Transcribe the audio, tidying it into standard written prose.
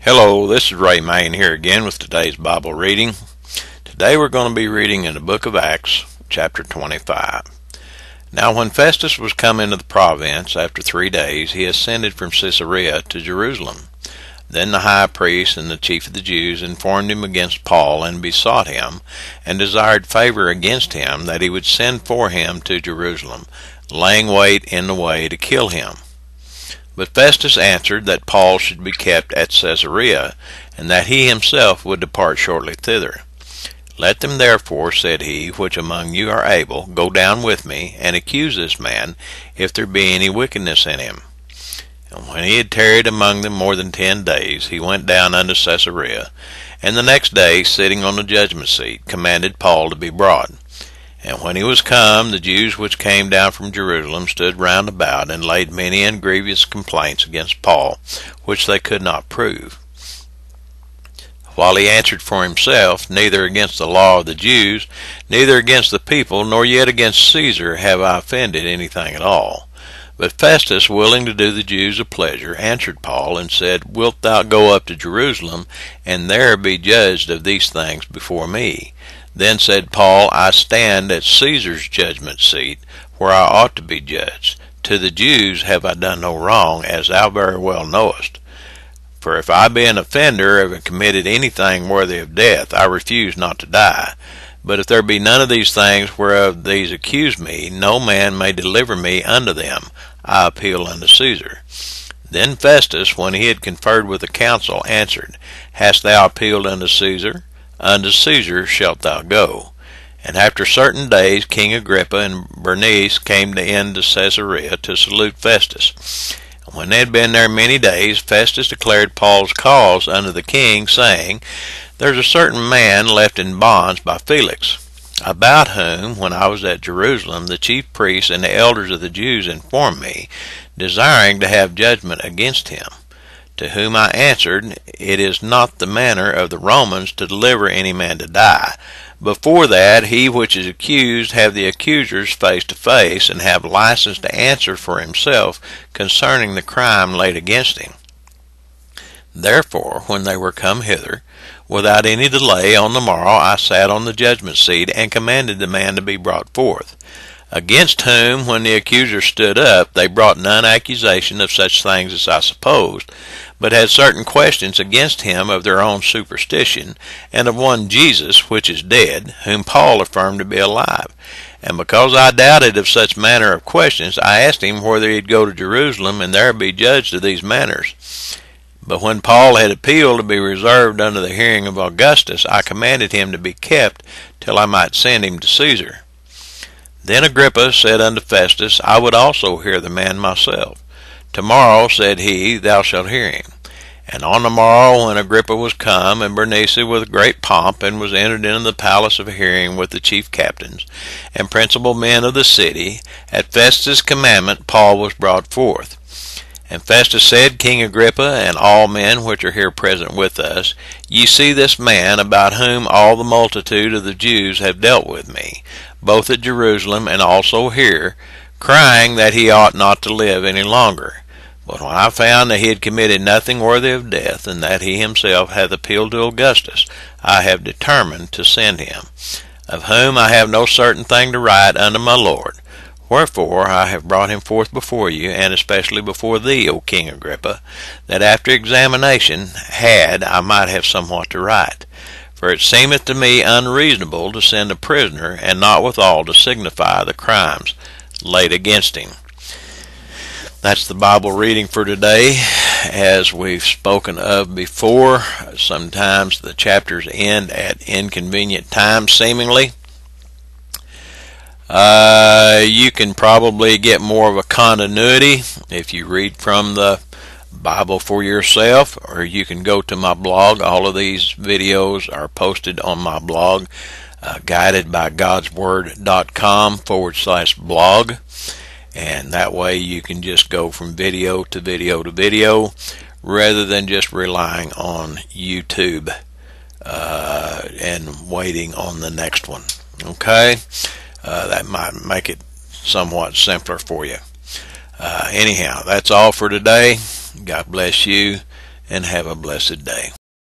Hello, this is Ray Main here again with today's Bible reading. Today we're going to be reading in the book of Acts, chapter 25. Now when Festus was come into the province after 3 days, he ascended from Caesarea to Jerusalem. Then the high priest and the chief of the Jews informed him against Paul, and besought him, and desired favor against him, that he would send for him to Jerusalem, laying wait in the way to kill him. But Festus answered that Paul should be kept at Caesarea, and that he himself would depart shortly thither. Let them therefore, said he, which among you are able, go down with me, and accuse this man, if there be any wickedness in him. And when he had tarried among them more than 10 days, he went down unto Caesarea, and the next day, sitting on the judgment seat, commanded Paul to be brought. And when he was come, the Jews which came down from Jerusalem stood round about, and laid many and grievous complaints against Paul, which they could not prove. While he answered for himself, neither against the law of the Jews, neither against the people, nor yet against Caesar have I offended anything at all. But Festus, willing to do the Jews a pleasure, answered Paul, and said, Wilt thou go up to Jerusalem, and there be judged of these things before me? Then said Paul, I stand at Caesar's judgment seat, where I ought to be judged. To the Jews have I done no wrong, as thou very well knowest. For if I be an offender, or have committed anything worthy of death, I refuse not to die. But if there be none of these things whereof these accuse me, no man may deliver me unto them. I appeal unto Caesar. Then Festus, when he had conferred with the council, answered, Hast thou appealed unto Caesar? Unto Caesar shalt thou go. And after certain days King Agrippa and Bernice came in to Caesarea to salute Festus. And when they had been there many days, Festus declared Paul's cause unto the king, saying, There's a certain man left in bonds by Felix, about whom, when I was at Jerusalem, the chief priests and the elders of the Jews informed me, desiring to have judgment against him. To whom I answered, It is not the manner of the Romans to deliver any man to die. Before that, he which is accused have the accusers face to face, and have license to answer for himself concerning the crime laid against him. Therefore, when they were come hither, without any delay, on the morrow I sat on the judgment seat, and commanded the man to be brought forth. Against whom, when the accusers stood up, they brought none accusation of such things as I supposed, but had certain questions against him of their own superstition, and of one Jesus, which is dead, whom Paul affirmed to be alive. And because I doubted of such manner of questions, I asked him whether he'd go to Jerusalem, and there be judged of these matters. But when Paul had appealed to be reserved unto the hearing of Augustus, I commanded him to be kept till I might send him to Caesar. Then Agrippa said unto Festus, I would also hear the man myself. Tomorrow, said he, thou shalt hear him. And on the morrow, when Agrippa was come, and Bernice with great pomp, and was entered into the palace of hearing with the chief captains and principal men of the city, at Festus' commandment Paul was brought forth. And Festus said, King Agrippa, and all men which are here present with us, ye see this man, about whom all the multitude of the Jews have dealt with me, both at Jerusalem and also here, crying that he ought not to live any longer. But when I found that he had committed nothing worthy of death, and that he himself hath appealed to Augustus, I have determined to send him, of whom I have no certain thing to write unto my Lord. Wherefore I have brought him forth before you, and especially before thee, O King Agrippa, that after examination I might have somewhat to write. For it seemeth to me unreasonable to send a prisoner, and not withal to signify the crimes laid against him. That's the Bible reading for today. As we've spoken of before, sometimes the chapters end at inconvenient times, seemingly. You can probably get more of a continuity if you read from the Bible for yourself, or you can go to my blog. All of these videos are posted on my blog, guidedbygodsword.com/blog, and that way you can just go from video to video to video rather than just relying on YouTube and waiting on the next one. Okay? That might make it somewhat simpler for you. Anyhow, that's all for today. God bless you, and have a blessed day.